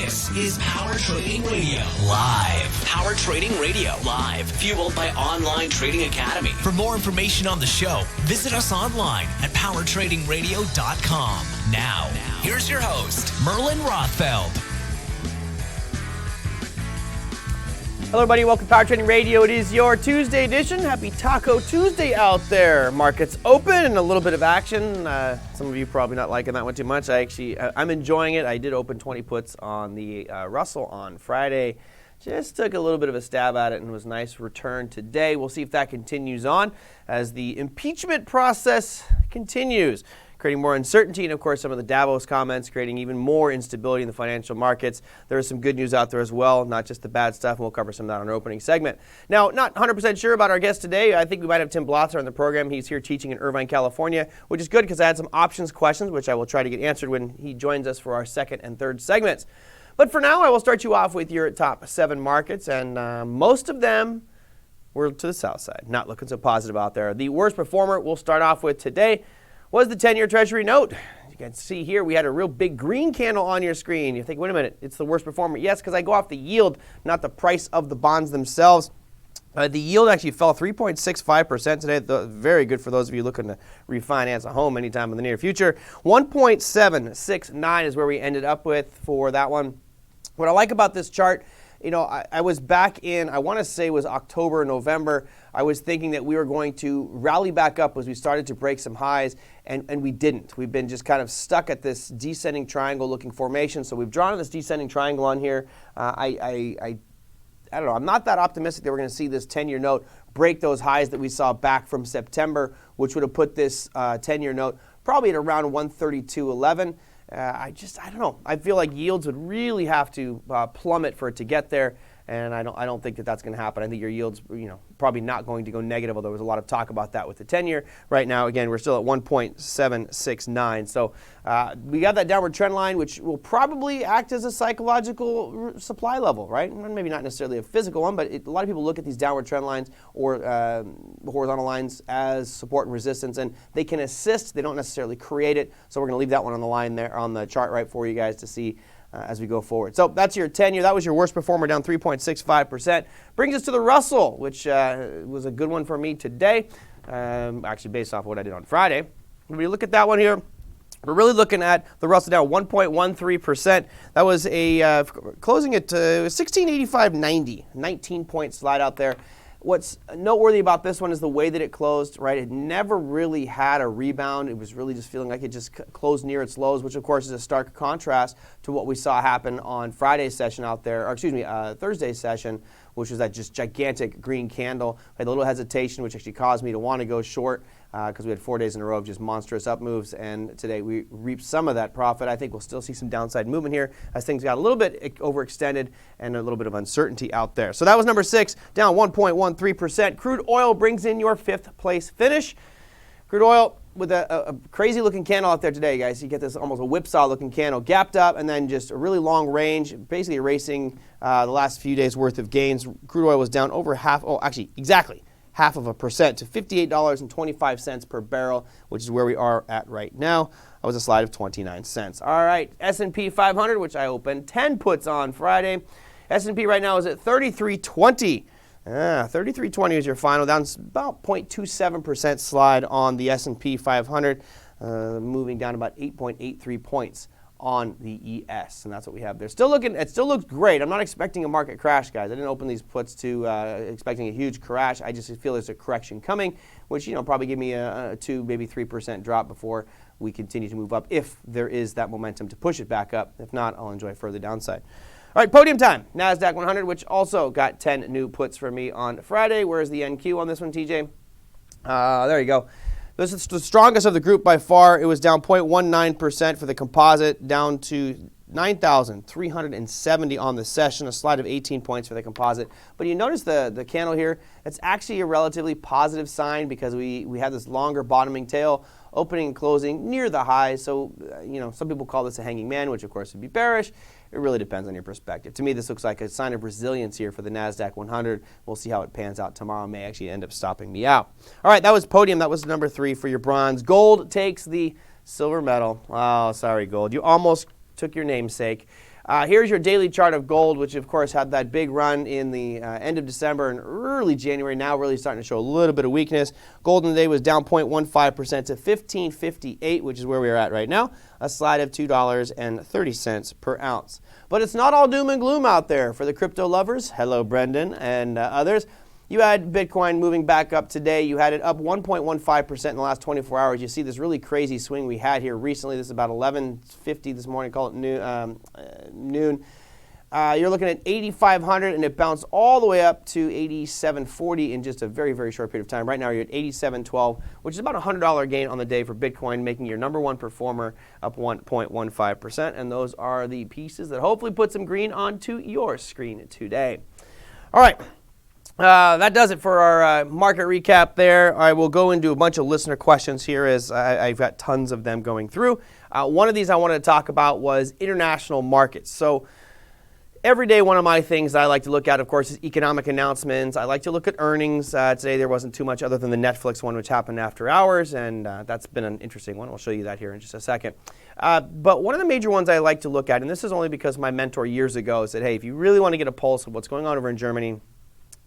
This is Power Trading Radio Live. Power Trading Radio Live, fueled by Online Trading Academy. For more information on the show, visit us online at powertradingradio.com. Now, here's your host, Merlin Rothfeld. Hello, everybody. Welcome to Power Trading Radio. It is your Tuesday edition. Happy Taco Tuesday out there. Markets open and a little bit of action. Some of you probably not liking that one too much. I'm enjoying it. I did open 20 puts on the Russell on Friday. Just took a little bit of a stab at it and was a nice return today. We'll see if that continues on as the impeachment process continues, creating more uncertainty, and of course some of the Davos comments creating even more instability in the financial markets. There is some good news out there as well, not just the bad stuff, and we'll cover some of that on our opening segment. Now, not 100% sure about our guest today. I think we might have Tim Blotzer on the program. He's here teaching in Irvine, California, which is good because I had some options questions, which I will try to get answered when he joins us for our second and third segments. But for now, I will start you off with your top 7 markets, and most of them were to the south side. Not looking so positive out there. The worst performer we'll start off with today was the 10-year Treasury note. You can see here we had a real big green candle on your screen. You think, wait a minute, it's the worst performer. Yes, because I go off the yield, not the price of the bonds themselves. The yield actually fell 3.65% today. Very good for those of you looking to refinance a home anytime in the near future. 1.769 is where we ended up with for that one. What I like about this chart, you know, I was back in, I want to say it was October, November. I was thinking that we were going to rally back up as we started to break some highs, and we didn't. We've been just kind of stuck at this descending triangle looking formation. So we've drawn this descending triangle on here. I don't know. I'm not that optimistic that we're going to see this 10-year note break those highs that we saw back from September, which would have put this 10-year note probably at around 132.11. I don't know. I feel like yields would really have to plummet for it to get there, and I don't think that that's going to happen. I think your yields, probably not going to go negative, although there was a lot of talk about that with the 10-year. Right now, again, we're still at 1.769. So we got that downward trend line, which will probably act as a psychological supply level, right? Maybe not necessarily a physical one, but a lot of people look at these downward trend lines or horizontal lines as support and resistance, and they can assist. They don't necessarily create it. So we're going to leave that one on the line there on the chart right for you guys to see as we go forward. So that's your 10-year. That was your worst performer, down 3.65%. Brings us to the Russell, which was a good one for me today, actually based off of what I did on Friday. When we look at that one here, we're really looking at the Russell down 1.13%. That was a closing at 1685.90, 19-point slide out there. What's noteworthy about this one is the way that it closed, right? It never really had a rebound. It was really just feeling like it just closed near its lows, which of course is a stark contrast to what we saw happen on Friday's session out there, or Thursday's session, which was that just gigantic green candle. I had a little hesitation, which actually caused me to want to go short because we had 4 days in a row of just monstrous up moves, and today we reaped some of that profit. I think we'll still see some downside movement here as things got a little bit overextended and a little bit of uncertainty out there. So that was number 6, down 1.13%. Crude oil brings in your 5th place finish. Crude oil with a crazy looking candle out there today, guys. You get this almost a whipsaw looking candle, gapped up, and then just a really long range, basically erasing the last few days worth of gains. Crude oil was down over exactly 0.5% to $58.25 per barrel, which is where we are at right now. That was a slide of 29 cents. All right, S&P 500, which I opened 10 puts on Friday. S&P right now is at 33.20. 33.20 is your final, down about 0.27% slide on the S&P 500, moving down about 8.83 points on the ES, and that's what we have there. It still looks great. I'm not expecting a market crash, guys. I didn't open these puts to expecting a huge crash. I just feel there's a correction coming, which probably give me a 2, maybe 3% drop before we continue to move up, if there is that momentum to push it back up. If not, I'll enjoy further downside. All right, podium time. NASDAQ 100, which also got 10 new puts for me on Friday. Where's the NQ on this one, TJ? There you go. This is the strongest of the group by far. It was down 0.19% for the composite, down to 9,370 on the session, a slide of 18 points for the composite. But you notice the candle here, it's actually a relatively positive sign because we had this longer bottoming tail, opening and closing near the high. So, some people call this a hanging man, which of course would be bearish. It really depends on your perspective. To me, this looks like a sign of resilience here for the NASDAQ 100. We'll see how it pans out tomorrow. May actually end up stopping me out. All right, that was podium. That was number 3 for your bronze. Gold takes the silver medal. Oh, sorry, gold. You almost took your namesake. Here's your daily chart of gold, which of course had that big run in the end of December and early January, now really starting to show a little bit of weakness. Gold in the day was down 0.15% to $15.58, which is where we are at right now, a slide of $2.30 per ounce. But it's not all doom and gloom out there for the crypto lovers. Hello, Brendan, and others. You had Bitcoin moving back up today. You had it up 1.15% in the last 24 hours. You see this really crazy swing we had here recently. This is about 11:50 this morning, call it noon. You're looking at 8,500, and it bounced all the way up to 8,740 in just a very, very short period of time. Right now, you're at 8,712, which is about a $100 gain on the day for Bitcoin, making your number one performer up 1.15%. And those are the pieces that hopefully put some green onto your screen today. All right. That does it for our market recap there. I will go into a bunch of listener questions here as I've got tons of them going through. One of these I wanted to talk about was international markets. So every day, one of my things that I like to look at, of course, is economic announcements. I like to look at earnings. Today, there wasn't too much other than the Netflix one, which happened after hours, and that's been an interesting one. I'll show you that here in just a second. But one of the major ones I like to look at, and this is only because my mentor years ago said, hey, if you really want to get a pulse of what's going on over in Germany,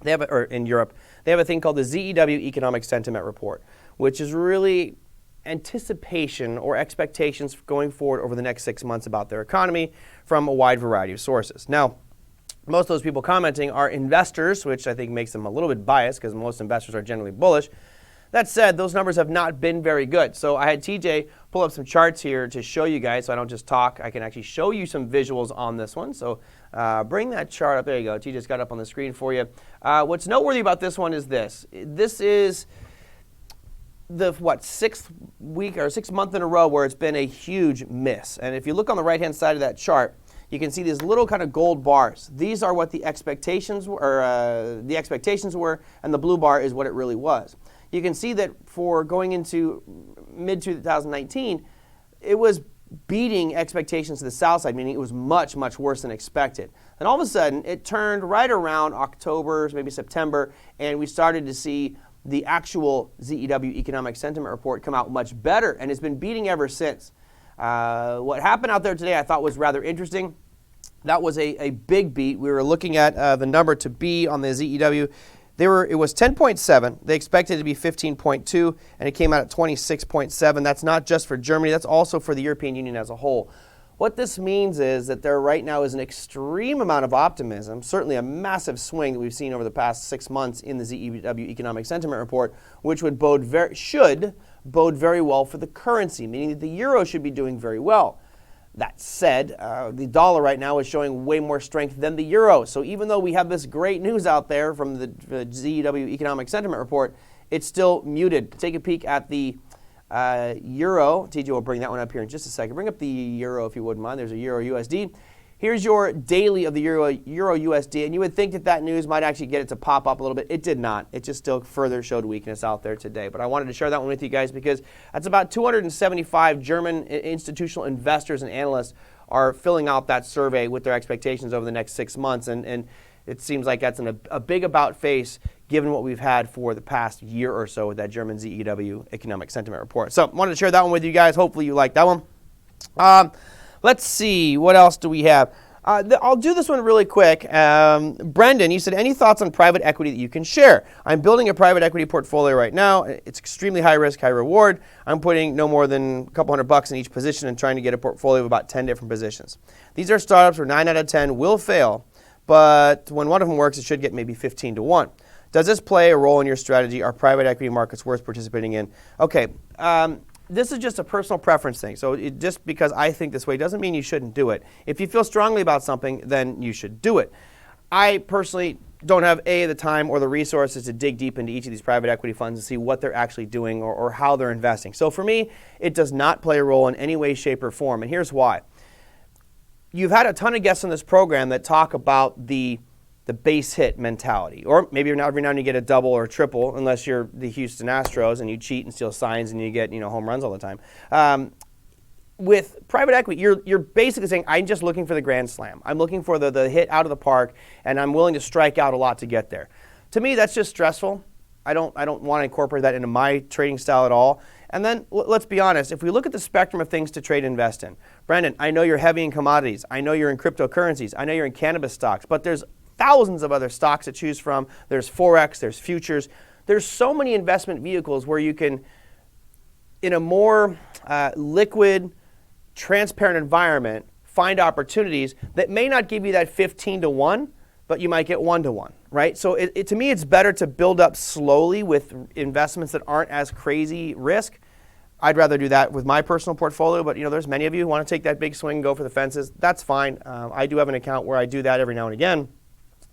or in Europe, they have a thing called the ZEW Economic Sentiment Report, which is really anticipation or expectations going forward over the next 6 months about their economy from a wide variety of sources. Now, most of those people commenting are investors, which I think makes them a little bit biased because most investors are generally bullish. That said, those numbers have not been very good. So I had TJ pull up some charts here to show you guys so I don't just talk. I can actually show you some visuals on this one. So bring that chart up. There you go. TJ's got it up on the screen for you. What's noteworthy about this one is this. This is the, sixth week or 6th month in a row where it's been a huge miss. And if you look on the right-hand side of that chart, you can see these little kind of gold bars. These are what the expectations were, and the blue bar is what it really was. You can see that for going into mid-2019, it was beating expectations to the south side, meaning it was much, much worse than expected. And all of a sudden, it turned right around October, maybe September, and we started to see the actual ZEW Economic Sentiment Report come out much better, and it's been beating ever since. What happened out there today I thought was rather interesting. That was a big beat. We were looking at the number to be on the ZEW. It was 10.7. They expected it to be 15.2, and it came out at 26.7. That's not just for Germany. That's also for the European Union as a whole. What this means is that there right now is an extreme amount of optimism, certainly a massive swing that we've seen over the past 6 months in the ZEW Economic Sentiment Report, which would should bode very well for the currency, meaning that the euro should be doing very well. That said, the dollar right now is showing way more strength than the euro. So even though we have this great news out there from the ZEW Economic Sentiment Report, it's still muted. Take a peek at the euro. TJ will bring that one up here in just a second. Bring up the euro if you wouldn't mind. There's a euro USD. Here's your daily of the euro USD, and you would think that news might actually get it to pop up a little bit. It did not. It just still further showed weakness out there today. But I wanted to share that one with you guys because that's about 275 German institutional investors and analysts are filling out that survey with their expectations over the next 6 months, and it seems like that's a big about face given what we've had for the past year or so with that German ZEW Economic Sentiment Report. So I wanted to share that one with you guys. Hopefully you like that one. Let's see, what else do we have? I'll do this one really quick. Brendan, you said, any thoughts on private equity that you can share? I'm building a private equity portfolio right now. It's extremely high risk, high reward. I'm putting no more than a couple $100 in each position and trying to get a portfolio of about 10 different positions. These are startups where 9 out of 10 will fail, but when one of them works, it should get maybe 15 to 1. Does this play a role in your strategy? Are private equity markets worth participating in? Okay. This is just a personal preference thing. So just because I think this way doesn't mean you shouldn't do it. If you feel strongly about something, then you should do it. I personally don't have the time or the resources to dig deep into each of these private equity funds and see what they're actually doing or how they're investing. So for me, it does not play a role in any way, shape, or form. And here's why. You've had a ton of guests on this program that talk about the base hit mentality. Or maybe every now and then you get a double or a triple, unless you're the Houston Astros and you cheat and steal signs and you get home runs all the time. With private equity, you're basically saying, I'm just looking for the grand slam. I'm looking for the hit out of the park, and I'm willing to strike out a lot to get there. To me, that's just stressful. I don't want to incorporate that into my trading style at all. And then let's be honest, if we look at the spectrum of things to trade and invest in, Brendan, I know you're heavy in commodities. I know you're in cryptocurrencies. I know you're in cannabis stocks, but there's thousands of other stocks to choose from. There's Forex, there's futures. There's so many investment vehicles where you can, in a more liquid, transparent environment, find opportunities that may not give you that 15 to 1, but you might get 1 to 1, right? So to me, it's better to build up slowly with investments that aren't as crazy risk. I'd rather do that with my personal portfolio, but there's many of you who want to take that big swing and go for the fences. That's fine. I do have an account where I do that every now and again,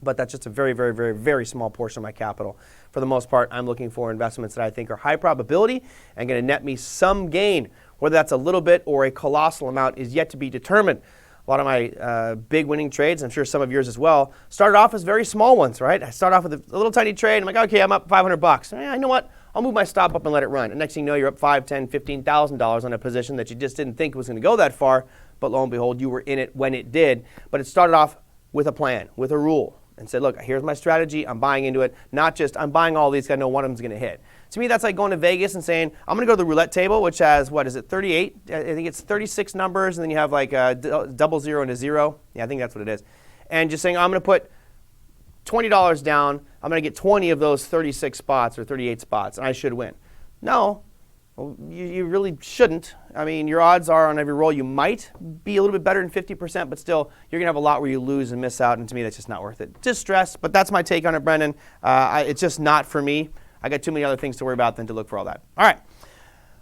but that's just a very, very, very, very small portion of my capital. For the most part, I'm looking for investments that I think are high probability and going to net me some gain. Whether that's a little bit or a colossal amount is yet to be determined. A lot of my big winning trades, I'm sure some of yours as well, started off as very small ones, right? I start off with a little tiny trade. I'm like, okay, I'm up $500. You know what? I'll move my stop up and let it run. And next thing you know, you're up $5,000, $10,000, $15,000 on a position that you just didn't think was going to go that far. But lo and behold, you were in it when it did. But it started off with a plan, with a rule, and said, look, here's my strategy. I'm buying into it. Not just I'm buying all these because I know one of them's going to hit. To me, that's like going to Vegas and saying, I'm going to go to the roulette table, which has, 38? I think it's 36 numbers, and then you have like a double zero and a zero. Yeah, I think that's what it is. And just saying, I'm going to put $20 down. I'm going to get 20 of those 36 spots or 38 spots, and I should win. No, well, you really shouldn't. I mean, your odds are on every roll you might be a little bit better than 50%, but still, you're going to have a lot where you lose and miss out, and to me, that's just not worth it. Just stress, but that's my take on it, Brendan. It's just not for me. I got too many other things to worry about than to look for all that. All right.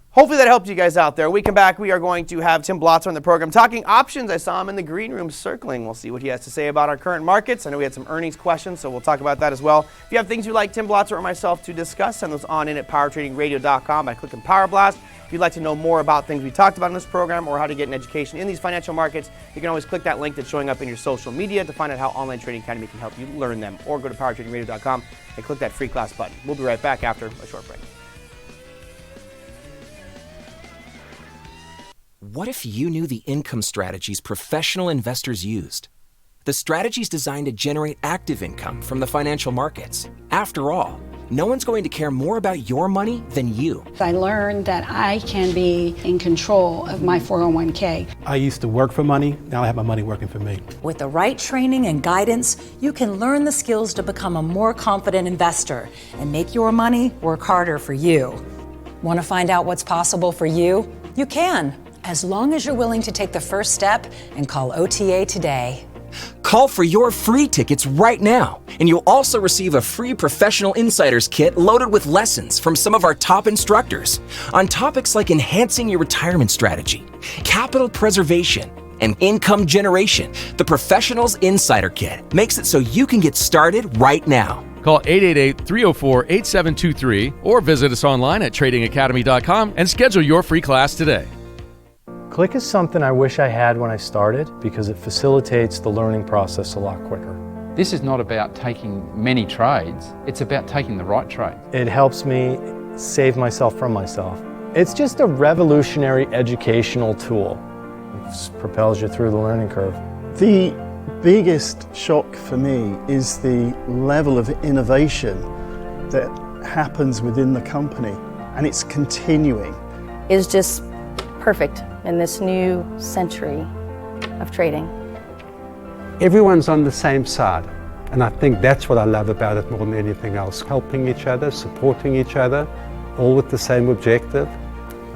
Hopefully that helped you guys out there. When we come back, we are going to have Tim Blotzer on the program talking options. I saw him in the green room circling. We'll see what he has to say about our current markets. I know we had some earnings questions, so we'll talk about that as well. If you have things you'd like Tim Blotzer or myself to discuss, send those on in at powertradingradio.com by clicking Power Blast. If you'd like to know more about things we talked about in this program or how to get an education in these financial markets, you can always click that link that's showing up in your social media to find out how Online Trading Academy can help you learn them. Or go to powertradingradio.com and click that free class button. We'll be right back after a short break. What if you knew the income strategies professional investors used? The strategies designed to generate active income from the financial markets. After all, no one's going to care more about your money than you. I learned that I can be in control of my 401k. I used to work for money, now I have my money working for me. With the right training and guidance, you can learn the skills to become a more confident investor and make your money work harder for you. Want to find out what's possible for you? You can, as long as you're willing to take the first step and call OTA today. Call for your free tickets right now, and you'll also receive a free Professional Insiders kit loaded with lessons from some of our top instructors on topics like enhancing your retirement strategy, capital preservation, and income generation. The Professionals Insider Kit makes it so you can get started right now. Call 888-304-8723 or visit us online at tradingacademy.com and schedule your free class today. Click is something I wish I had when I started because it facilitates the learning process a lot quicker. This is not about taking many trades, it's about taking the right trade. It helps me save myself from myself. It's just a revolutionary educational tool. It propels you through the learning curve. The biggest shock for me is the level of innovation that happens within the company, and it's continuing. It's just perfect in this new century of trading. Everyone's on the same side, and I think that's what I love about it more than anything else. Helping each other, supporting each other, all with the same objective.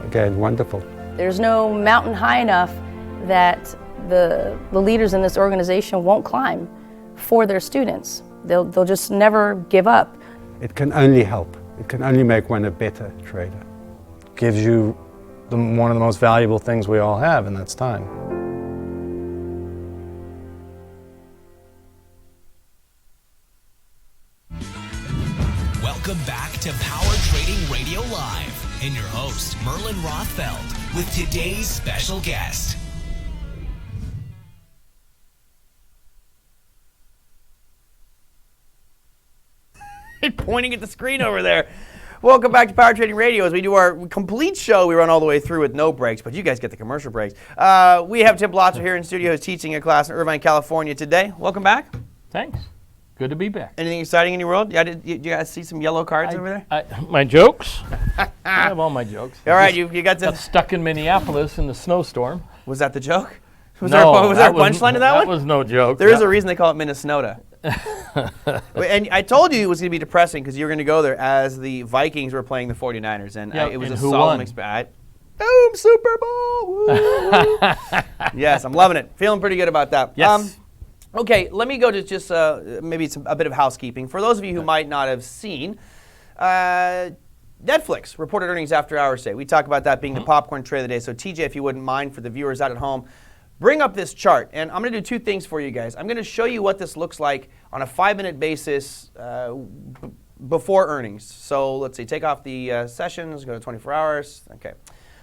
Again, wonderful. There's no mountain high enough that the leaders in this organization won't climb for their students. They'll just never give up. It can only help. It can only make one a better trader. Gives you one of the most valuable things we all have, and that's time. Welcome back to Power Trading Radio Live and your host, Merlin Rothfeld, with today's special guest. Pointing at the screen over there. Welcome back to Power Trading Radio. As we do our complete show, we run all the way through with no breaks, but you guys get the commercial breaks. We have Tim Blotzer here in studio who's teaching a class in Irvine, California today. Welcome back. Thanks. Good to be back. Anything exciting in your world? Yeah, did you guys see some yellow cards over there? My jokes? I have all my jokes. All right, you got stuck in Minneapolis in the snowstorm. Was that the joke? Was No, there a punchline to that one? That was no joke. There is a reason they call it Minnesota. And I told you it was going to be depressing because you were going to go there as the Vikings were playing the 49ers, and it was a solemn experience. Boom, Super Bowl! Yes, I'm loving it. Feeling pretty good about that. Yes. Okay, let me go to just maybe a bit of housekeeping. For those of you who might not have seen, Netflix reported earnings after hours today. We talk about that being the popcorn trade of the day. So TJ, if you wouldn't mind, for the viewers out at home, bring up this chart. And I'm going to do two things for you guys. I'm going to show you what this looks like on a 5-minute basis before earnings. So let's see, take off the sessions, go to 24 hours. Okay.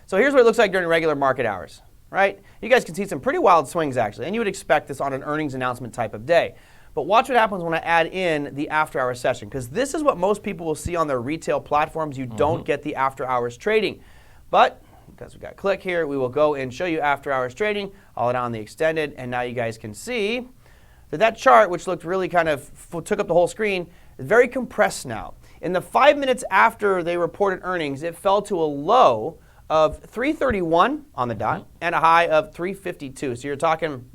So here's what it looks like during regular market hours, right? You guys can see some pretty wild swings, actually. And you would expect this on an earnings announcement type of day. But watch what happens when I add in the after-hour session, because this is what most people will see on their retail platforms. You don't get the after-hours trading. But because we got click here, we will go and show you after-hours trading. I'll add on the extended, and now you guys can see that chart, which looked really kind of took up the whole screen, is very compressed now. In the 5 minutes after they reported earnings, it fell to a low of 331 on the dot and a high of 352. So you're talking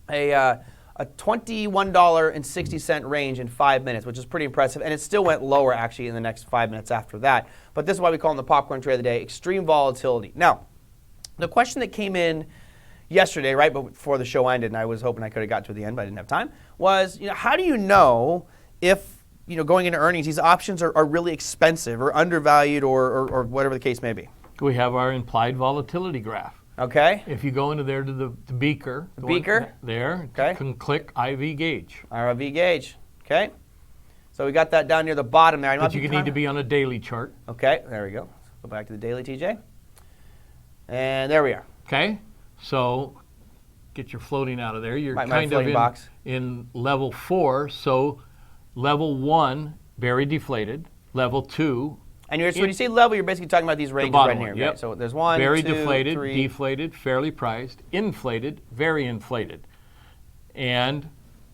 a $21.60 range in 5 minutes, which is pretty impressive. And it still went lower, actually, in the next 5 minutes after that. But this is why we call them the popcorn trade of the day, extreme volatility. Now, the question that came in yesterday, right before the show ended, and I was hoping I could have got to the end, but I didn't have time, was, how do you know if, going into earnings, these options are really expensive or undervalued or whatever the case may be? We have our implied volatility graph. Okay. If you go into there to the beaker. The beaker? There. Okay. You can click IV gauge. IV gauge. Okay. So we got that down near the bottom there. But you need to be on a daily chart. Okay. There we go. Let's go back to the daily, TJ. And there we are. Okay. So get your floating out of there. You're my kind of in level 4. So level 1, very deflated. Level 2. And when you say level, you're basically talking about these ranges right here. Yep. Right? So there's 1, very 2, deflated, 3. deflated, fairly priced, inflated, very inflated. And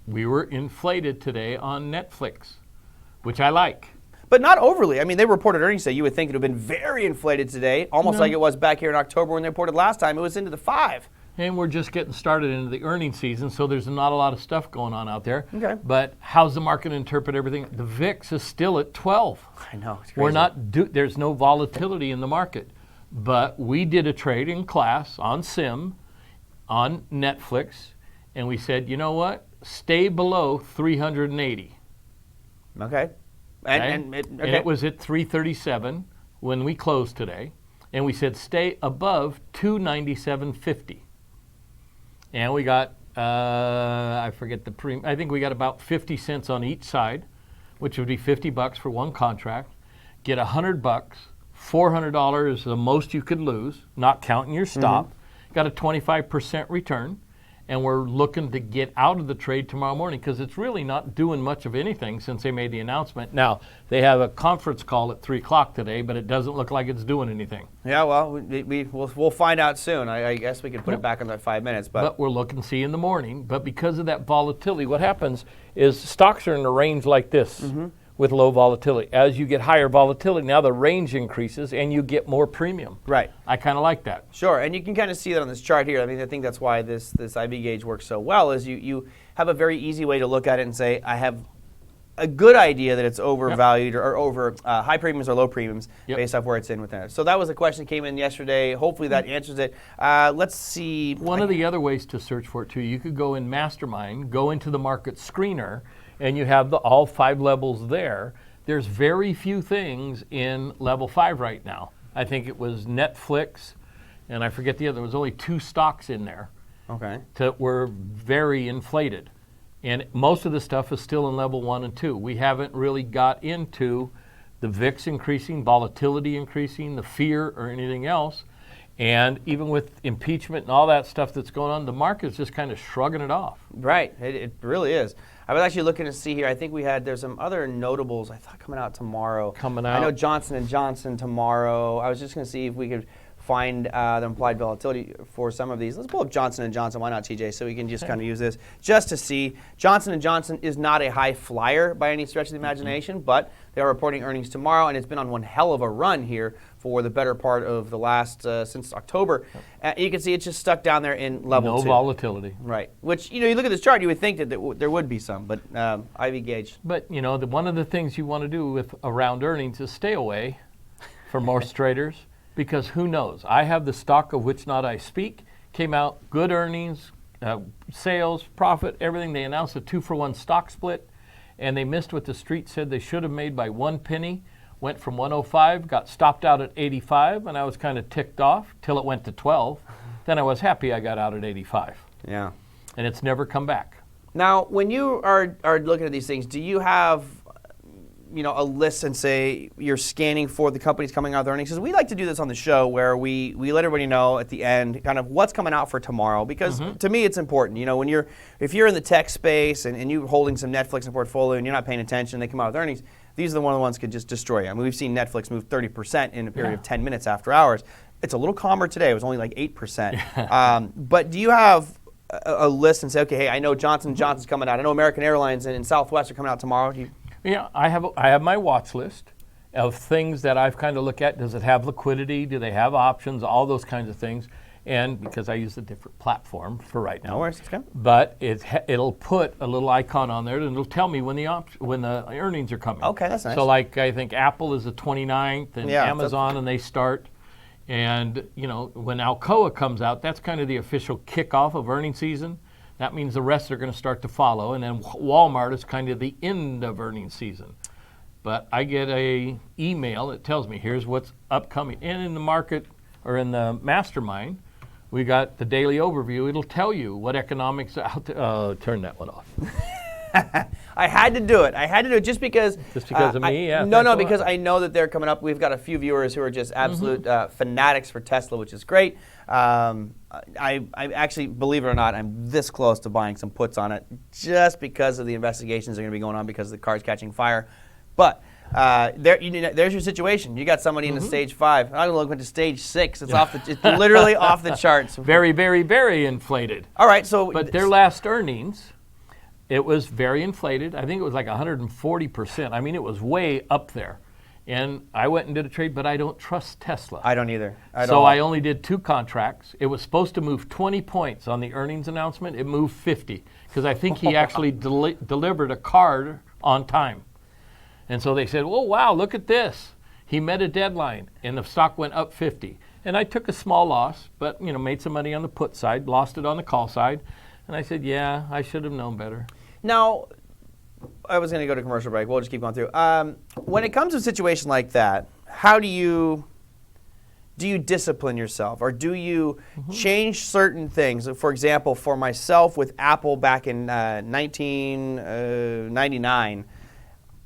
we were inflated today on Netflix, which I like. But not overly. I mean, they reported earnings today. You would think it would have been very inflated today, almost like it was back here in October when they reported last time. It was into the 5. And we're just getting started into the earnings season, so there's not a lot of stuff going on out there. Okay. But how's the market interpret everything? The VIX is still at 12. I know. It's crazy. We're not. There's no volatility in the market. But we did a trade in class on Sim, on Netflix, and we said, you know what? Stay below 380. Okay. And it was at 337 when we closed today, and we said stay above 297.50. And we got, I forget the premium, I think we got about 50 cents on each side, which would be $50 for one contract. Get $100, $400 is the most you could lose, not counting your stop. Got a 25% return. And we're looking to get out of the trade tomorrow morning because it's really not doing much of anything since they made the announcement. Now, they have a conference call at 3 o'clock today, but it doesn't look like it's doing anything. Yeah, well, we'll find out soon. I guess we could put it back on that 5 minutes. But we're looking to see in the morning. But because of that volatility, what happens is stocks are in a range like this. With low volatility. As you get higher volatility, now the range increases and you get more premium. Right. I kind of like that. Sure, and you can kind of see that on this chart here. I mean, I think that's why this IV gauge works so well, is you have a very easy way to look at it and say, I have a good idea that it's overvalued or over high premiums or low premiums based off where it's in within it. So that was a question that came in yesterday. Hopefully that answers it. Let's see. One of the other ways to search for it too, you could go in Mastermind, go into the market screener, and you have all 5 levels there. There's very few things in level 5 right now. I think it was Netflix, and I forget the other. There was only 2 stocks in there that were very inflated. And most of the stuff is still in level 1 and 2. We haven't really got into the VIX increasing, volatility increasing, the fear or anything else. And even with impeachment and all that stuff that's going on, the market's just kind of shrugging it off. Right, it really is. I was actually looking to see here. I think there's some other notables I thought coming out tomorrow. Coming out. I know Johnson & Johnson tomorrow. I was just going to see if we could find the implied volatility for some of these. Let's pull up Johnson & Johnson. Why not, TJ? So we can just kind of use this just to see. Johnson & Johnson is not a high flyer by any stretch of the imagination, but they are reporting earnings tomorrow, and it's been on one hell of a run here for the better part of the last, since October. You can see it's just stuck down there in level 2. No volatility. Right. Which, you look at this chart, you would think that there would be some, but IV gauge. But, one of the things you want to do with around earnings is stay away from most traders, because who knows? I have the stock of which not I speak. Came out good earnings, sales, profit, everything. They announced a 2-for-1 stock split, and they missed what the street said they should have made by 1 penny. Went from 105, got stopped out at 85, and I was kind of ticked off till it went to 12. Then I was happy I got out at 85. Yeah. And it's never come back. Now, when you are looking at these things, do you have a list and say you're scanning for the companies coming out with earnings? Because we like to do this on the show where we let everybody know at the end kind of what's coming out for tomorrow, because to me it's important. If you're in the tech space and you're holding some Netflix in the portfolio and you're not paying attention, they come out with earnings, these are one of the ones that could just destroy you. I mean, we've seen Netflix move 30% in a period of 10 minutes after hours. It's a little calmer today. It was only like 8%. But do you have a list and say, okay, hey, I know Johnson & Johnson's coming out. I know American Airlines and Southwest are coming out tomorrow. Yeah, I have my watch list of things that I've kind of looked at. Does it have liquidity? Do they have options? All those kinds of things. And because I use a different platform for right now. No worries, okay. But it'll put a little icon on there, and it'll tell me when the earnings are coming. Okay, that's nice. So like I think Apple is the 29th, and Amazon, and they start. And when Alcoa comes out, that's kind of the official kickoff of earnings season. That means the rest are going to start to follow, and then Walmart is kind of the end of earnings season. But I get a email that tells me here's what's upcoming. And in the market or in the mastermind, we got the daily overview. It'll tell you what economics are out there. Turn that one off. I had to do it just because. Just because of me? Yeah. No, because I know that they're coming up. We've got a few viewers who are just absolute fanatics for Tesla, which is great. I actually, believe it or not, I'm this close to buying some puts on it just because of the investigations that are going to be going on because the car's catching fire. But there's your situation. You got somebody in the stage 5. I'm going to look into stage 6. It's literally off the charts. Very, very, very inflated. All right, but their last earnings, it was very inflated. I think it was like 140%. I mean, it was way up there. And I went and did a trade, but I don't trust Tesla. I don't either. So I only did 2 contracts. It was supposed to move 20 points on the earnings announcement. It moved 50 because I think he actually delivered a card on time. And so they said, oh, wow, look at this. He met a deadline, and the stock went up 50. And I took a small loss, but made some money on the put side, lost it on the call side. And I said, yeah, I should have known better. Now, I was going to go to commercial break. We'll just keep going through. When it comes to a situation like that, how do you discipline yourself, or do you change certain things? For example, for myself with Apple back in 1999,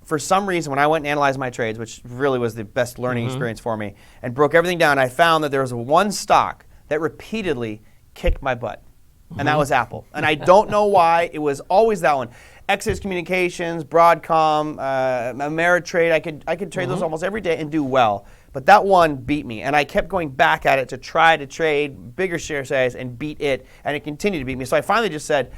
for some reason, when I went and analyzed my trades, which really was the best learning experience for me, and broke everything down, I found that there was one stock that repeatedly kicked my butt, and that was Apple. And I don't know why. It was always that one. Exodus Communications, Broadcom, Ameritrade, I could trade those almost every day and do well. But that one beat me, and I kept going back at it to try to trade bigger share size and beat it, and it continued to beat me. So I finally just said,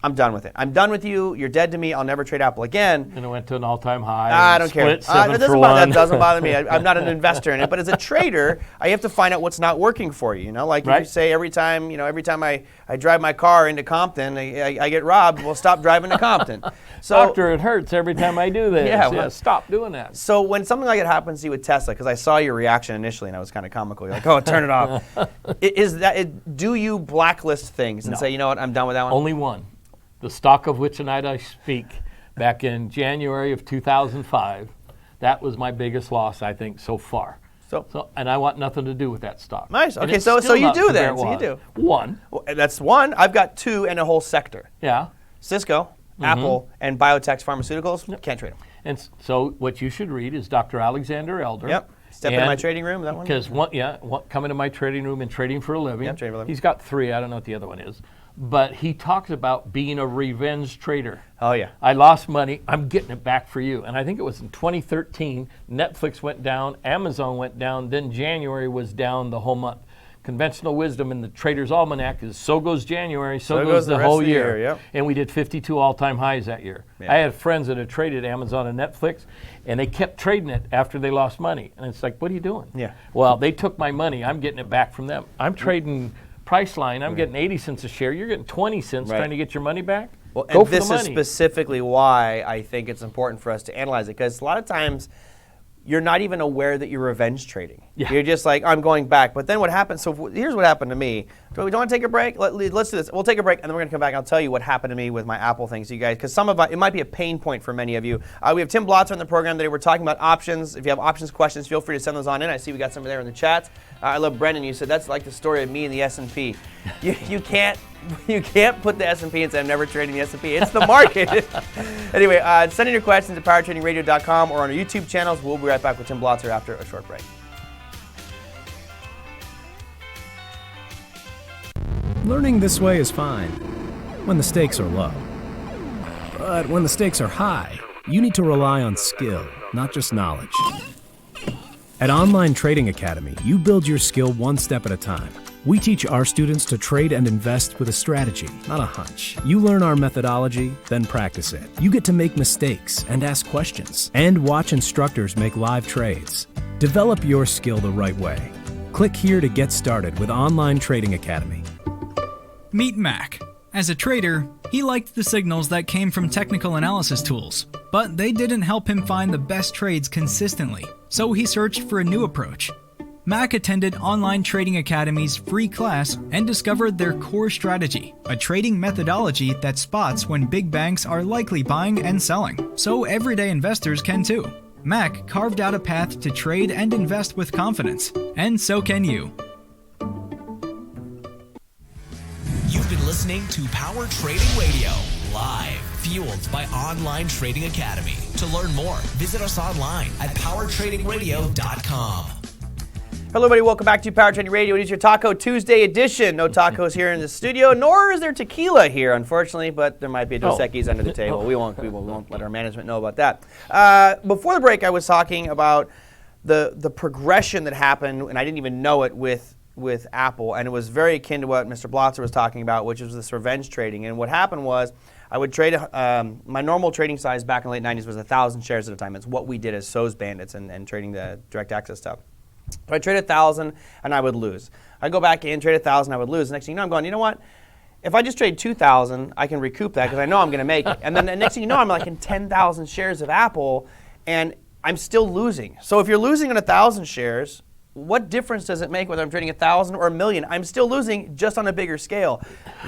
I'm done with it. I'm done with you. You're dead to me. I'll never trade Apple again. And it went to an all-time high. I don't care. That doesn't bother me. I'm not an investor in it. But as a trader, I have to find out what's not working for you. Like if you say every time I drive my car into Compton, I get robbed. Well, stop driving to Compton. So, Doctor, it hurts every time I do this. Yeah, stop doing that. So when something like that happens to you with Tesla, because I saw your reaction initially, and I was kind of comical. You're like, oh, turn it off. Do you blacklist things and say, you know what, I'm done with that one? Only one. The stock of which tonight I speak, back in January of 2005, that was my biggest loss, I think, so far. So and I want nothing to do with that stock. Nice. Okay, so you do then. So you do. One. Well, that's one. I've got 2 in a whole sector. Yeah. Cisco, Apple, and biotech pharmaceuticals. Can't trade them. And so what you should read is Dr. Alexander Elder. Yep. Step into my trading room, that one? Because come into my trading room and trading for a living. Yep, trading for a living. He's got 3. I don't know what the other one is. But he talks about being a revenge trader. Oh, yeah. I lost money. I'm getting it back for you. And I think it was in 2013, Netflix went down, Amazon went down, then January was down the whole month. Conventional wisdom in the Trader's Almanac is so goes January, so goes the whole year. Yep. And we did 52 all-time highs that year. Yeah. I had friends that had traded Amazon and Netflix, and they kept trading it after they lost money. And it's like, what are you doing? Yeah. Well, they took my money. I'm getting it back from them. I'm trading Priceline. I'm getting 80 cents a share. You're getting 20 cents trying to get your money back. Well, Go and for this the is money. specifically why I think it's important for us to analyze it, because a lot of times you're not even aware that you're revenge trading. Yeah. You're just like, I'm going back. But then what happens, so here's what happened to me. Do we want to take a break? Let's do this. We'll take a break, and then we're going to come back and I'll tell you what happened to me with my Apple things, you guys, because some of it might be a pain point for many of you. We have Tim Blotzer in the program today. We're talking about options. If you have options questions, feel free to send those on in. I see we got some there in the chat. I love Brendan. You said that's like the story of me and the S&P. You can't put the S&P and say I'm never trading the S&P. It's the market. Anyway, send in your questions at powertradingradio.com or on our YouTube channels. We'll be right back with Tim Blotzer after a short break. Learning this way is fine when the stakes are low. But when the stakes are high, you need to rely on skill, not just knowledge. At Online Trading Academy, you build your skill one step at a time. We teach our students to trade and invest with a strategy, not a hunch. You learn our methodology, then practice it. You get to make mistakes and ask questions, and watch instructors make live trades. Develop your skill the right way. Click here to get started with Online Trading Academy. Meet Mac. As a trader, he liked the signals that came from technical analysis tools, but they didn't help him find the best trades consistently, so he searched for a new approach. Mac attended Online Trading Academy's free class and discovered their core strategy, a trading methodology that spots when big banks are likely buying and selling, so everyday investors can too. Mac carved out a path to trade and invest with confidence, and so can you. You've been listening to Power Trading Radio, live, fueled by Online Trading Academy. To learn more, visit us online at powertradingradio.com. Hello, everybody. Welcome back to Power Trading Radio. It is your Taco Tuesday edition. No tacos here in the studio, nor is there tequila here, unfortunately, but there might be a Dos Equis under the table. We won't let our management know about that. Before the break, I was talking about the progression that happened, and I didn't even know it with Apple, and it was very akin to what Mr. Blotzer was talking about, which was this revenge trading. And what happened was I would trade, my normal trading size back in the late 90s was 1,000 shares at a time. It's what we did as SOS bandits and trading the direct access stuff. So I trade 1,000 and I would lose. I'd go back in, trade 1,000, I would lose. Next thing you know, I'm going, you know what? If I just trade 2,000, I can recoup that because I know I'm going to make it. And then the next thing you know, I'm like in 10,000 shares of Apple and I'm still losing. So if you're losing on 1,000 shares, what difference does it make whether I'm trading 1,000 or 1,000,000? I'm still losing, just on a bigger scale.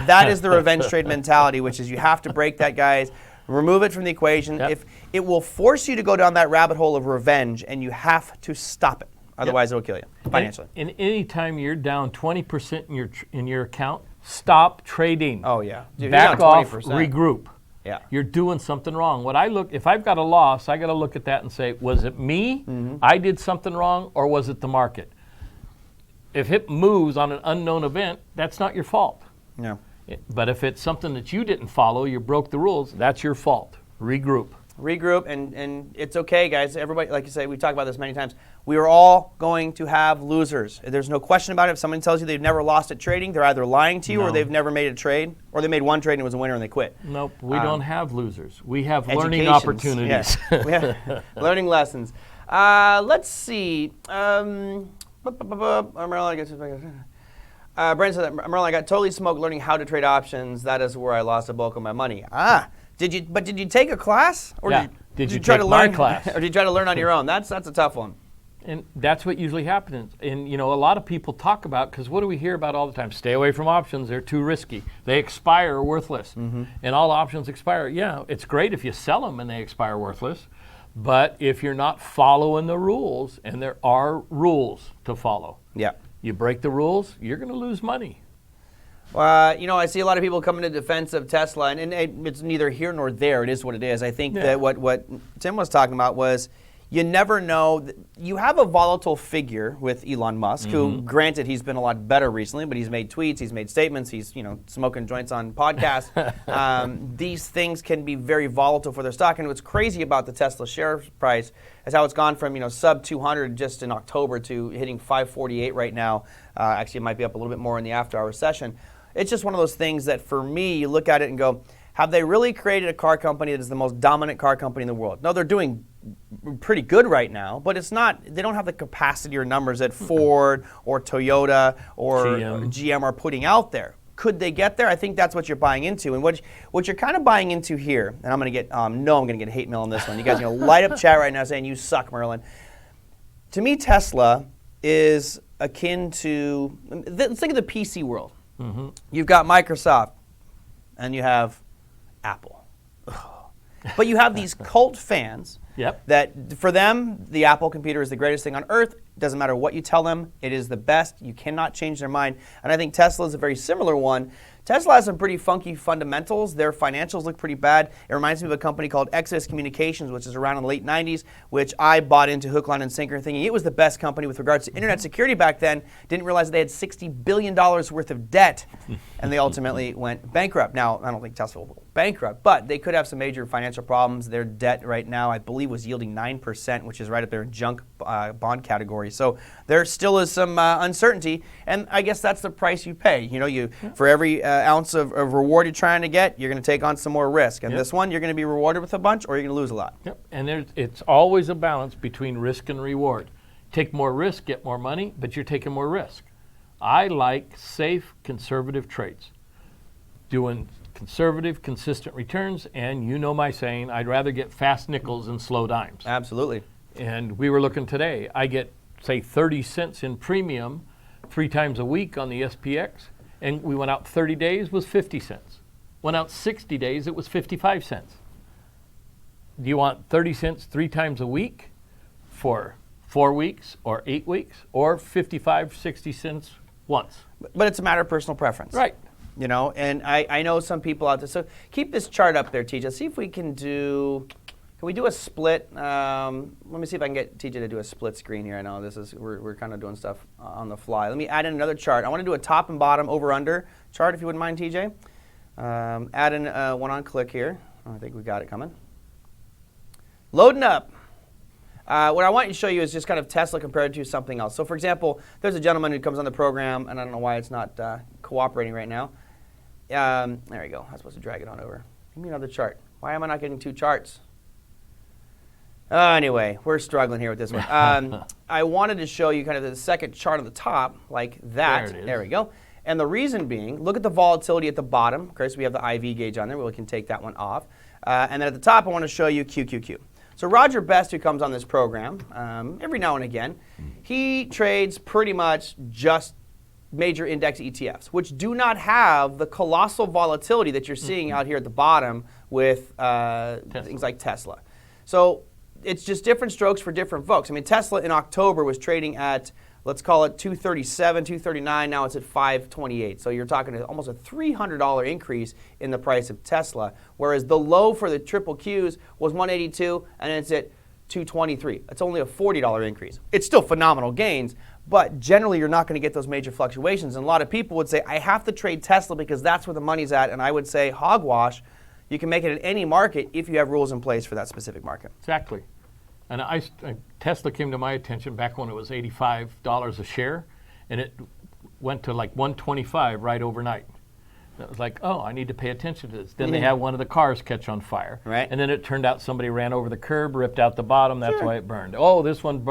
That is the revenge trade mentality, which is you have to break that, guys. Remove it from the equation. If it will force you to go down that rabbit hole of revenge, and you have to stop it. Otherwise, it'll kill you financially. And any time you're down 20% in your account, stop trading. Oh yeah, dude, back off, 20%. regroup. Yeah, you're doing something wrong. If I've got a loss, I got to look at that and say, was it me? I did something wrong, or was it the market? If it moves on an unknown event, that's not your fault. No. But if it's something that you didn't follow, you broke the rules, that's your fault. Regroup. Regroup, and it's okay, guys. Everybody, like you say, we've talked about this many times. We are all going to have losers. There's no question about it. If someone tells you they've never lost at trading, they're either lying to you or they've never made a trade, or they made one trade and it was a winner and they quit. Nope, we don't have losers. We have learning opportunities. Yeah. We have learning lessons. Let's see. Merlin, Brent said that, Merlin, I got totally smoked learning how to trade options. That is where I lost a bulk of my money. Did you take a class? Or did you try to learn class? Or did you try to learn on your own? That's a tough one. And that's what usually happens. And a lot of people talk about, because what do we hear about all the time? Stay away from options. They're too risky. They expire or worthless. And all options expire. Yeah, it's great if you sell them and they expire worthless. But if you're not following the rules, and there are rules to follow. Yeah. You break the rules, you're going to lose money. I see a lot of people coming to defense of Tesla, and it's neither here nor there. It is what it is. I think that what Tim was talking about was you never know. You have a volatile figure with Elon Musk, who, granted, he's been a lot better recently, but he's made tweets, he's made statements, he's smoking joints on podcasts. These things can be very volatile for their stock. And what's crazy about the Tesla share price is how it's gone from sub 200 just in October to hitting 548 right now. Actually, it might be up a little bit more in the after-hour session. It's just one of those things that, for me, you look at it and go, have they really created a car company that is the most dominant car company in the world? No, they're doing pretty good right now, but it's not. They don't have the capacity or numbers that Ford or Toyota or GM are putting out there. Could they get there? I think that's what you're buying into, and what you're kind of buying into here. And I'm going to get I'm going to get hate mail on this one. You guys are going to light up chat right now saying you suck, Merlin. To me, Tesla is akin to. Let's think of the PC world. You've got Microsoft, and you have Apple. But you have these cult fans that for them, the Apple computer is the greatest thing on earth. Doesn't matter what you tell them, it is the best. You cannot change their mind. And I think Tesla is a very similar one. Tesla has some pretty funky fundamentals. Their financials look pretty bad. It reminds me of a company called Exodus Communications, which is around in the late 90s, which I bought into hook, line, and sinker, thinking it was the best company with regards to internet security back then. Didn't realize they had $60 billion worth of debt, and they ultimately went bankrupt. Now, I don't think Tesla will go bankrupt, but they could have some major financial problems. Their debt right now, I believe, was yielding 9%, which is right up there in junk bond category. So there still is some uncertainty, and I guess that's the price you pay. For every ounce of reward you're trying to get, you're going to take on some more risk. And this one, you're going to be rewarded with a bunch, or you're going to lose a lot. And it's always a balance between risk and reward. Take more risk, get more money, but you're taking more risk. I like safe, conservative trades. Doing conservative, consistent returns, and you know my saying, I'd rather get fast nickels than slow dimes. Absolutely. And we were looking today, I get, say, 30 cents in premium 3 times a week on the SPX, and we went out 30 days, was 50 cents. Went out 60 days, it was 55 cents. Do you want 30 cents 3 times a week for 4 weeks or 8 weeks, or 55, 60 cents once? But it's a matter of personal preference. Right. And I know some people out there. So keep this chart up there, TJ. See if we can do. Can we do a split? Let me see if I can get TJ to do a split screen here. I know we're kind of doing stuff on the fly. Let me add in another chart. I want to do a top and bottom over/under chart, if you wouldn't mind, TJ. Add in one on click here. I think we got it coming. Loading up. What I want you to show you is just kind of Tesla compared to something else. So, for example, there's a gentleman who comes on the program, and I don't know why it's not cooperating right now. There we go. I was supposed to drag it on over. Give me another chart. Why am I not getting 2 charts? Anyway, we're struggling here with this one. I wanted to show you kind of the second chart on the top, like that. There we go. And the reason being, look at the volatility at the bottom. Of course, we have the IV gauge on there. We can take that one off. And then at the top, I want to show you QQQ. So Roger Best, who comes on this program every now and again, he trades pretty much just major index ETFs, which do not have the colossal volatility that you're seeing out here at the bottom with things like Tesla. So it's just different strokes for different folks. I mean, Tesla in October was trading at, let's call it 237, 239. Now it's at 528. So you're talking almost a $300 increase in the price of Tesla, whereas the low for the triple Qs was 182, and it's at 223. It's only a $40 increase. It's still phenomenal gains, but generally you're not going to get those major fluctuations. And a lot of people would say, I have to trade Tesla because that's where the money's at. And I would say, hogwash. You can make it in any market if you have rules in place for that specific market. Exactly. And Tesla came to my attention back when it was $85 a share, and it went to like $125 right overnight. It was like, oh, I need to pay attention to this. Then they had one of the cars catch on fire. Right. And then it turned out somebody ran over the curb, ripped out the bottom. That's why it burned. Oh, this one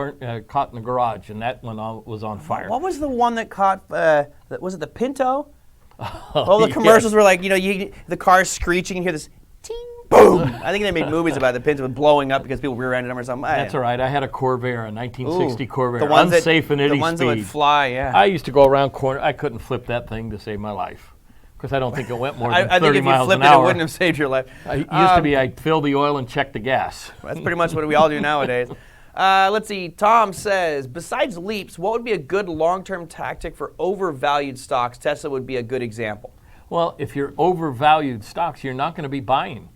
caught in the garage, and that one was on fire. What was the one that caught, was it the Pinto? The commercials were like, the car's screeching, and you hear this ting, boom. I think they made movies about the Pinto blowing up because people rear-ended them or something. That's all right. I had a Corvair, a 1960 Corvair. The ones unsafe and any The ones speed. that would fly, yeah. I used to go around corner. I couldn't flip that thing to save my life. Because I don't think it went more than 30 miles an hour. I think if you flipped it, it wouldn't have saved your life. It used to be I'd fill the oil and check the gas. That's pretty much what we all do nowadays. Let's see. Tom says, besides leaps, what would be a good long-term tactic for overvalued stocks? Tesla would be a good example. Well, if you're overvalued stocks, you're not going to be buying.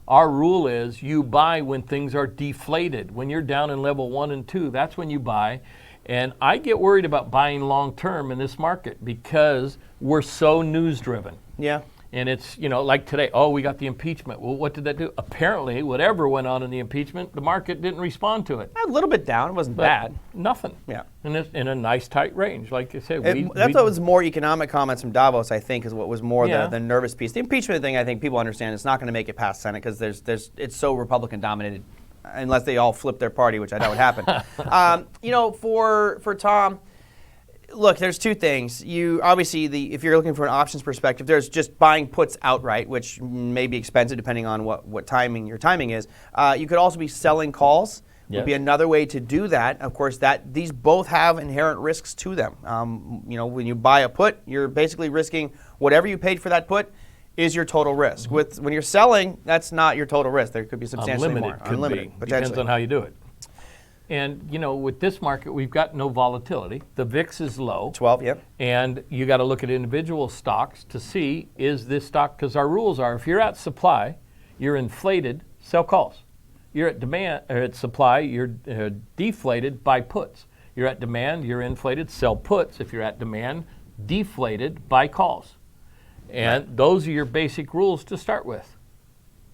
Our rule is you buy when things are deflated. When you're down in level 1 and 2, that's when you buy. And I get worried about buying long term in this market because we're so news driven. Yeah. And it's, like today, we got the impeachment. Well, what did that do? Apparently, whatever went on in the impeachment, the market didn't respond to it. A little bit down. It wasn't bad. Nothing. Yeah. And it's in a nice tight range. Like I said, that's what was more economic comments from Davos, I think, is what was more the nervous piece. The impeachment thing, I think people understand it's not going to make it past Senate because it's so Republican dominated, unless they all flip their party, which I doubt would happen. For Tom, look, there's two things. You obviously, if you're looking for an options perspective, there's just buying puts outright, which may be expensive depending on what timing your timing is. You could also be selling calls. Would be another way to do that. Of course, these both have inherent risks to them. When you buy a put, you're basically risking whatever you paid for that put is your total risk. When you're selling, that's not your total risk. There could be substantially more. Unlimited, depends on how you do it. And, with this market, we've got no volatility. The VIX is low. 12, yep. And you got to look at individual stocks to see, is this stock, because our rules are, if you're at supply, you're inflated, sell calls. You're at demand, or at supply, you're deflated, buy puts. You're at demand, you're inflated, sell puts. If you're at demand, deflated, buy calls. And those are your basic rules to start with.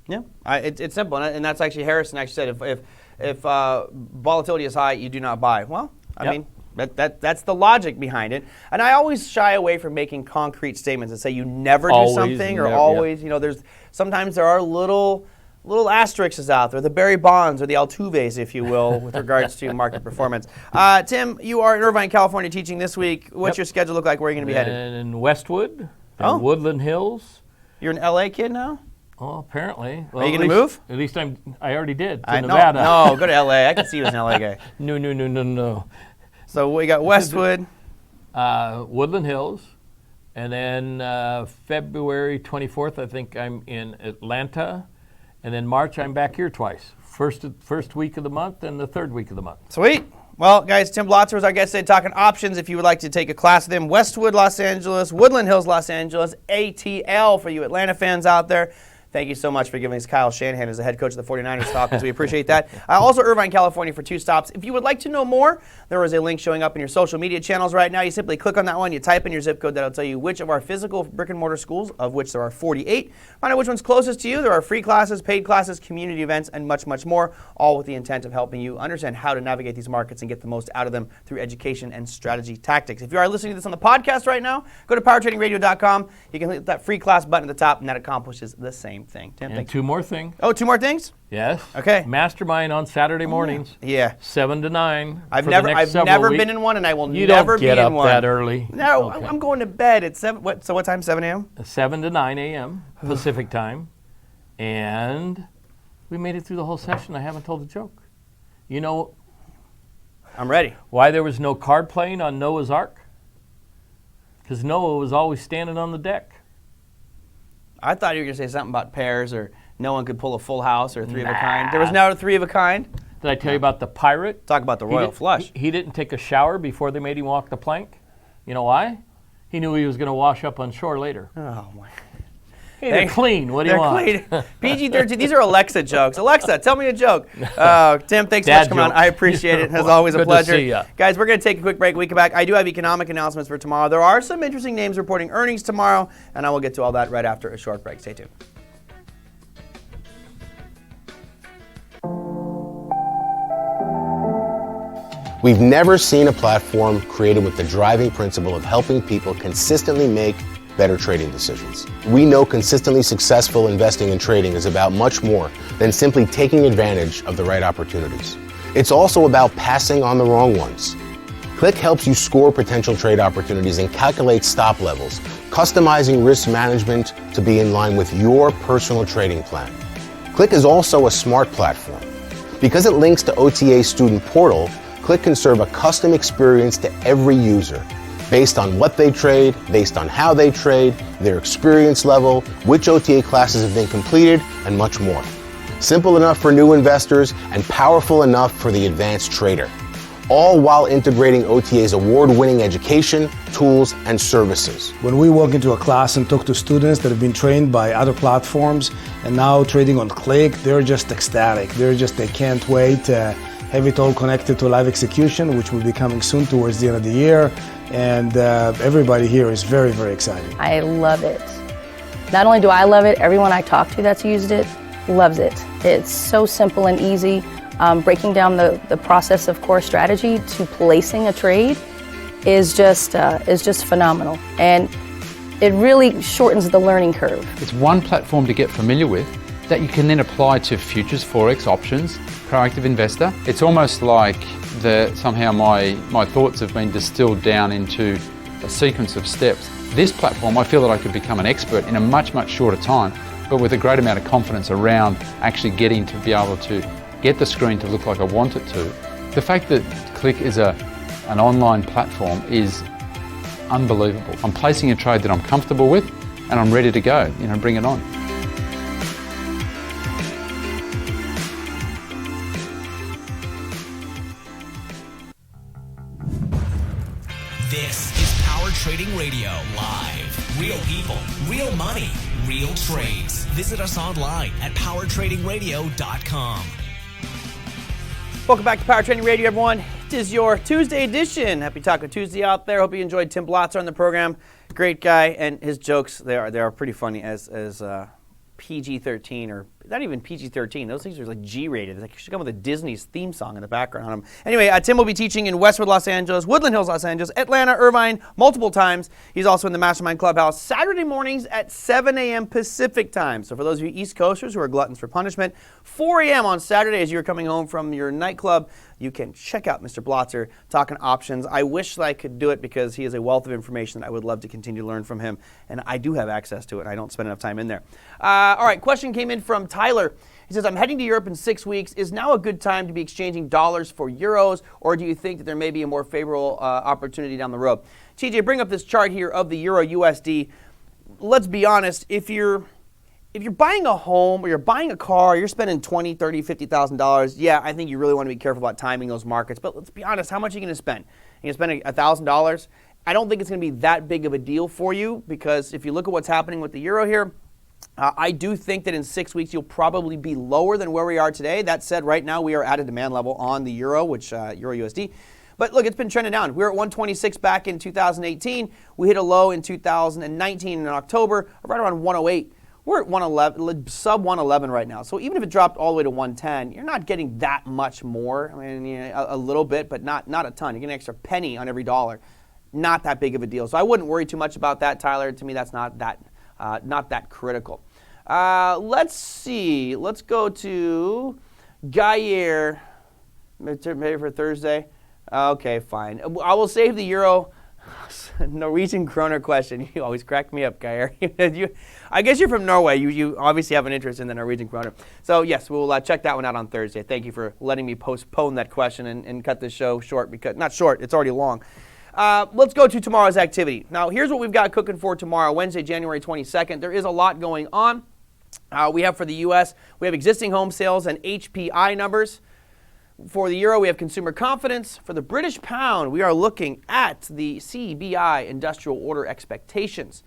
Yeah, it's simple. And that's actually, Harrison actually said, if volatility is high, you do not buy. Well, I mean, that's the logic behind it. And I always shy away from making concrete statements that say you never do something or always. Sometimes there are little asterisks out there, the Barry Bonds or the Altuves, if you will, with regards to market performance. Tim, you are in Irvine, California, teaching this week. What's your schedule look like? Where are you going to be headed? In Westwood, in Woodland Hills. You're an LA kid now? Oh, apparently. Well, are you going to move? At least I already did to Nevada. No, go to LA. I can see you as an LA guy. No. So we got Westwood. Woodland Hills. And then February 24th, I think I'm in Atlanta. And then March, I'm back here twice. First week of the month and the third week of the month. Sweet. Well, guys, Tim Blotzer was our guest today talking options. If you would like to take a class with him, Westwood, Los Angeles, Woodland Hills, Los Angeles, ATL for you Atlanta fans out there. Thank you so much for giving us Kyle Shanahan as the head coach of the 49ers Falcons. We appreciate that. Also, Irvine, California for 2 stops. If you would like to know more, there is a link showing up in your social media channels right now. You simply click on that one. You type in your zip code. That'll tell you which of our physical brick-and-mortar schools, of which there are 48. Find out which one's closest to you. There are free classes, paid classes, community events, and much, much more, all with the intent of helping you understand how to navigate these markets and get the most out of them through education and strategy tactics. If you are listening to this on the podcast right now, go to powertradingradio.com. You can hit that free class button at the top, and that accomplishes the same thing. Tim, and 2 more things. Oh, 2 more things? Yes. Okay. Mastermind on Saturday mornings. Yeah. 7 to 9. I've never been in one, and I will never be in one. You don't get up that early. No, okay. I'm going to bed at 7. What time? 7 a.m. 7 to 9 a.m. Pacific time, and we made it through the whole session. I haven't told a joke. I'm ready. Why there was no card playing on Noah's Ark? Because Noah was always standing on the deck. I thought you were going to say something about pairs or no one could pull a full house or 3 of a kind. There was no 3 of a kind. Did I tell you about the pirate? Talk about the royal flush. He didn't take a shower before they made him walk the plank. You know why? He knew he was going to wash up on shore later. Oh, my. Hey, they're clean. What do you want? PG-13. These are Alexa jokes. Alexa, tell me a joke. Tim, thanks so much for coming on. I appreciate it. As always, a pleasure. Good to see ya. Guys, we're going to take a quick break. We come back. I do have economic announcements for tomorrow. There are some interesting names reporting earnings tomorrow, and I will get to all that right after a short break. Stay tuned. We've never seen a platform created with the driving principle of helping people consistently make better trading decisions. We know consistently successful investing and trading is about much more than simply taking advantage of the right opportunities. It's also about passing on the wrong ones. Click helps you score potential trade opportunities and calculate stop levels, customizing risk management to be in line with your personal trading plan. Click is also a smart platform. Because it links to OTA Student Portal, Click can serve a custom experience to every user, based on what they trade, based on how they trade, their experience level, which OTA classes have been completed, and much more. Simple enough for new investors and powerful enough for the advanced trader. all while integrating OTA's award-winning education, tools, and services. When we walk into a class and talk to students that have been trained by other platforms and now trading on Click, they're just ecstatic. They can't wait to have it all connected to live execution, which will be coming soon towards the end of the year. And everybody here is very, very excited. I love it. Not only do I love it, everyone I talk to that's used it loves it. It's so simple and easy. Breaking down the process of core strategy to placing a trade is just phenomenal, and it really shortens the learning curve. It's one platform to get familiar with that you can then apply to futures, forex, options, proactive investor. It's almost like somehow my thoughts have been distilled down into a sequence of steps. This platform, I feel that I could become an expert in a much, much shorter time, but with a great amount of confidence around actually getting to be able to get the screen to look like I want it to. The fact that Click is an online platform is unbelievable. I'm placing a trade that I'm comfortable with and I'm ready to go, bring it on. This is Power Trading Radio Live. Real people, real money, real trades. Visit us online at powertradingradio.com. Welcome back to Power Trading Radio, everyone. It is your Tuesday edition. Happy Taco Tuesday out there. Hope you enjoyed Tim Blotzer on the program. Great guy, and his jokes, they are pretty funny as PG-13, or not even PG-13. Those things are like G-rated. They should come with a Disney's theme song in the background on them. Anyway, Tim will be teaching in Westwood, Los Angeles, Woodland Hills, Los Angeles, Atlanta, Irvine, multiple times. He's also in the Mastermind Clubhouse Saturday mornings at 7 a.m. Pacific time. So for those of you East Coasters who are gluttons for punishment, 4 a.m. on Saturday as you're coming home from your nightclub, you can check out Mr. Blotzer talking options. I wish I could do it because he is a wealth of information that I would love to continue to learn from him, and I do have access to it. I don't spend enough time in there. All right, question came in from Tyler. He says, I'm heading to Europe in 6 weeks. Is now a good time to be exchanging dollars for euros, or do you think that there may be a more favorable opportunity down the road? TJ, bring up this chart here of the Euro USD. Let's be honest, if you're buying a home or you're buying a car, you're spending $20,000, $30,000, $50,000, yeah, I think you really want to be careful about timing those markets. But let's be honest, how much are you going to spend? You're going to spend $1,000? I don't think it's going to be that big of a deal for you, because if you look at what's happening with the euro here, I do think that in 6 weeks you'll probably be lower than where we are today. That said, right now we are at a demand level on the euro, which Euro USD. But look, it's been trending down. We were at 126 back in 2018. We hit a low in 2019 in October, right around 108. We're at 111, sub 111 right now. So even if it dropped all the way to 110, you're not getting that much more. I mean, a little bit, but not a ton. You get an extra penny on every dollar. Not that big of a deal. So I wouldn't worry too much about that, Tyler. To me, that's not that critical. Let's see. Let's go to Gayer. Maybe for Thursday. Okay, fine. I will save the euro. Norwegian kroner question. You always crack me up, Gayer. I guess you're from Norway. You obviously have an interest in the Norwegian kroner. So yes, we'll check that one out on Thursday. Thank you for letting me postpone that question and cut this show short, because not short, it's already long. Let's go to tomorrow's activity. Now, here's what we've got cooking for tomorrow, Wednesday, January 22nd. There is a lot going on. We have for the U.S., we have existing home sales and HPI numbers. For the euro, we have consumer confidence. For the British pound, we are looking at the CBI industrial order expectations.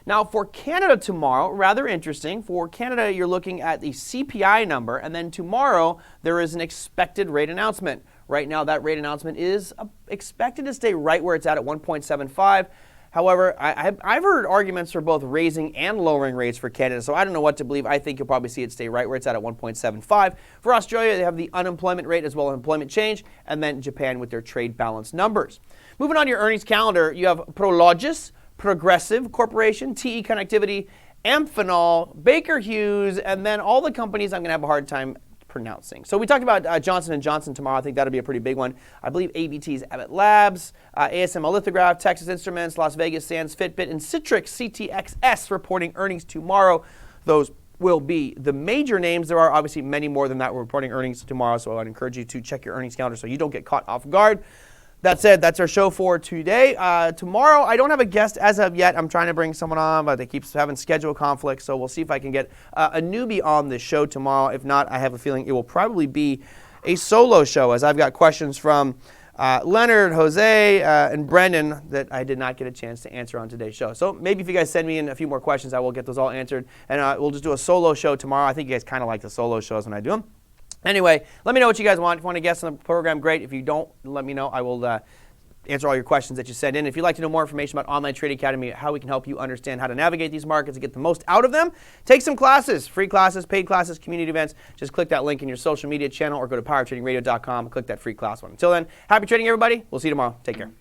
Now, for Canada tomorrow, rather interesting. For Canada, you're looking at the CPI number, and then tomorrow there is an expected rate announcement. Right now, that rate announcement is expected to stay right where it's at 1.75. However, I've heard arguments for both raising and lowering rates for Canada, so I don't know what to believe. I think you'll probably see it stay right where it's at 1.75. For Australia, they have the unemployment rate as well as employment change, and then Japan with their trade balance numbers. Moving on to your earnings calendar, you have Prologis, Progressive Corporation, TE Connectivity, Amphenol, Baker Hughes, and then all the companies I'm going to have a hard time pronouncing. So we talked about Johnson & Johnson tomorrow. I think that'll be a pretty big one. I believe ABT's Abbott Labs, ASML Lithograph, Texas Instruments, Las Vegas Sands, Fitbit, and Citrix CTXS reporting earnings tomorrow. Those will be the major names. There are obviously many more than that reporting earnings tomorrow, so I'd encourage you to check your earnings calendar so you don't get caught off guard. That said, that's our show for today. Tomorrow, I don't have a guest as of yet. I'm trying to bring someone on, but they keep having schedule conflicts, so we'll see if I can get a newbie on the show tomorrow. If not, I have a feeling it will probably be a solo show, as I've got questions from Leonard, Jose, and Brendan that I did not get a chance to answer on today's show. So maybe if you guys send me in a few more questions, I will get those all answered. And we'll just do a solo show tomorrow. I think you guys kind of like the solo shows when I do them. Anyway, let me know what you guys want. If you want to guest on the program, great. If you don't, let me know. I will answer all your questions that you send in. If you'd like to know more information about Online Trading Academy, how we can help you understand how to navigate these markets and get the most out of them, take some classes, free classes, paid classes, community events. Just click that link in your social media channel or go to powertradingradio.com and click that free class one. Until then, happy trading, everybody. We'll see you tomorrow. Take care.